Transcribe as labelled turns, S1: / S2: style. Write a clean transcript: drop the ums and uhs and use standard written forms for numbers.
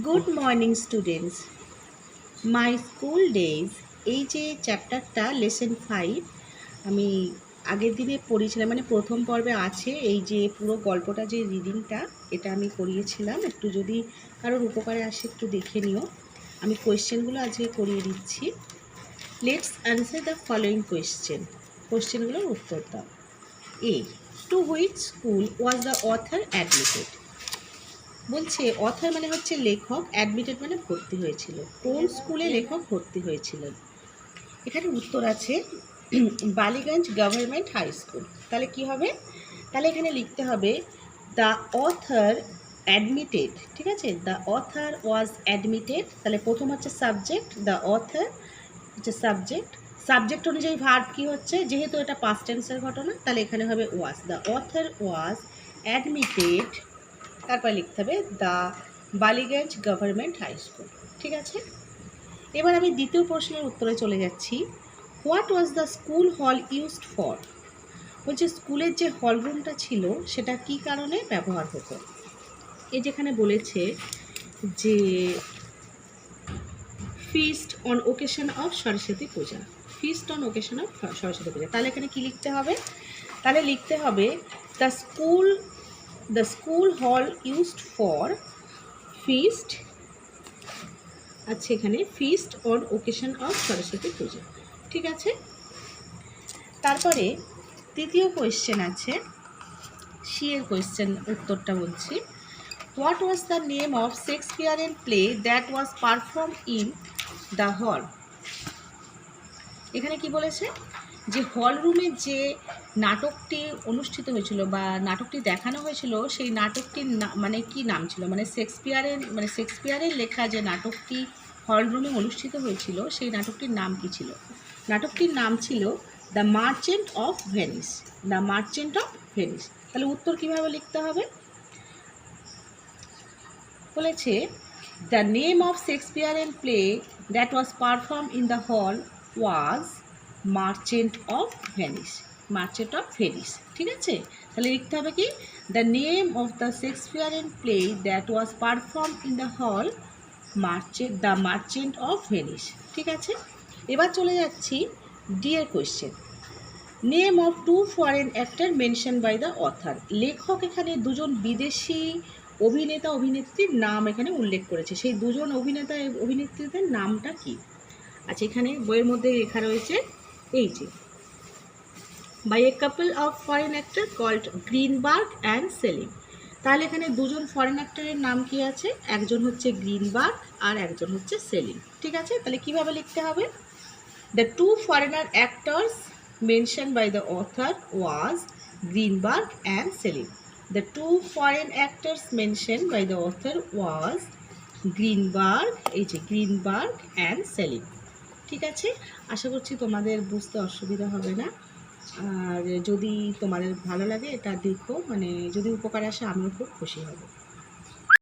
S1: Good morning students, my school days. এই যে চ্যাপ্টারটা লেসন 5 আমি আগের দিনে পড়িয়েছিলাম, মানে প্রথম পর্বে আছে। এই যে পুরো গল্পটা যে রিডিংটা, এটা আমি করিয়েছিলাম। একটু যদি কারোর উপকারে আসে একটু দেখে নিও। আমি কোয়েশ্চেনগুলো আজকে করিয়ে দিচ্ছি। Let's answer the following question. কোয়েশ্চেনগুলোর উত্তর দাও। A, to which school was the author admitted? বলছে অথর মানে হচ্ছে লেখক, অ্যাডমিটেড মানে ভর্তি হয়েছিল। কোন স্কুলে লেখক ভর্তি হয়েছিলেন? এখানে উত্তর আছে বালিগঞ্জ গভর্নমেন্ট হাই স্কুল। তাহলে কি হবে? তাহলে এখানে লিখতে হবে দ্য অথর অ্যাডমিটেড। ঠিক আছে, দ্য অথর ওয়াজ অ্যাডমিটেড। তাহলে প্রথম হচ্ছে সাবজেক্ট, দ্য অথর হচ্ছে সাবজেক্ট। সাবজেক্ট অনুযায়ী ভার্ব কি হচ্ছে? যেহেতু এটা পাস্ট টেন্সের ঘটনা, তাহলে এখানে হবে was. The author was admitted, তারপর লিখতে হবে the Ballygunge government high school. ঠিক আছে, এবার আমি দ্বিতীয় প্রশ্নের উত্তরে চলে যাচ্ছি। What was the school hall used for? বলছে স্কুলের যে হল রুমটা ছিল সেটা কি কারণে ব্যবহার হতো? এই যেখানে বলেছে যে feast on occasion of Saraswati Puja, feast on occasion of Saraswati Puja. তাহলে এখানে কি লিখতে হবে? তাহলে লিখতে হবে the school hall used for feast. আচ্ছা, এখানে feast on occasion of Saraswati Puja. ঠিক আছে, তারপরে তৃতীয় কোয়েশ্চেন আছে, সি এর কোয়েশ্চেন উত্তরটা বলছি। What was the name of Shakespearean play that was perform in the hall? এখানে কি বলেছে? যে হল রুমে যে নাটকটি অনুষ্ঠিত হয়েছিল বা নাটকটি দেখানো হয়েছিল, সেই নাটকটির মানে কি নাম ছিল? মানে শেক্সপিয়ারের লেখা যে নাটকটি হল রুমে অনুষ্ঠিত হয়েছিল, সেই নাটকটির নাম কি ছিল? নাটকটির নাম ছিল the merchant of Venice. The merchant of Venice. তাহলে উত্তর কীভাবে লিখতে হবে? বলেছে the name of Shakespearean play that was perform in the hall was merchant of Venice. Merchant of Venice. ঠিক আছে, তাহলে লিখতে হবে কি? The name of the Shakespearean play that was perform in the hall the merchant of Venice. ঠিক আছে, এবার চলে যাচ্ছি ডি এর question. Name of two foreign actor mention by the author. লেখক এখানে দুজন বিদেশি অভিনেতা অভিনেত্রীর নাম এখানে উল্লেখ করেছে। সেই দুজন অভিনেতা অভিনেত্রীদের নামটা কি? আচ্ছা, এখানে বইয়ের মধ্যে লেখা রয়েছে এই যে by a couple of foreign actor called Greenberg and Selim. তাহলে এখানে দুজন ফরেন অ্যাক্টরের নাম কি আছে? একজন হচ্ছে গ্রিনবার্গ আর একজন হচ্ছে সেলিম। ঠিক আছে, তাহলে কিভাবে লিখতে হবে? The two foreigner actors mentioned by the author was Greenberg and Selim. The two foreign actors mentioned by the author was Greenberg and Selim. ঠিক আছে, আশা করছি তোমাদের বুঝতে অসুবিধা হবে না। আর যদি তোমাদের ভালো লাগে এটা দেখো, মানে যদি উপকার আসে আমিও খুব খুশি হব।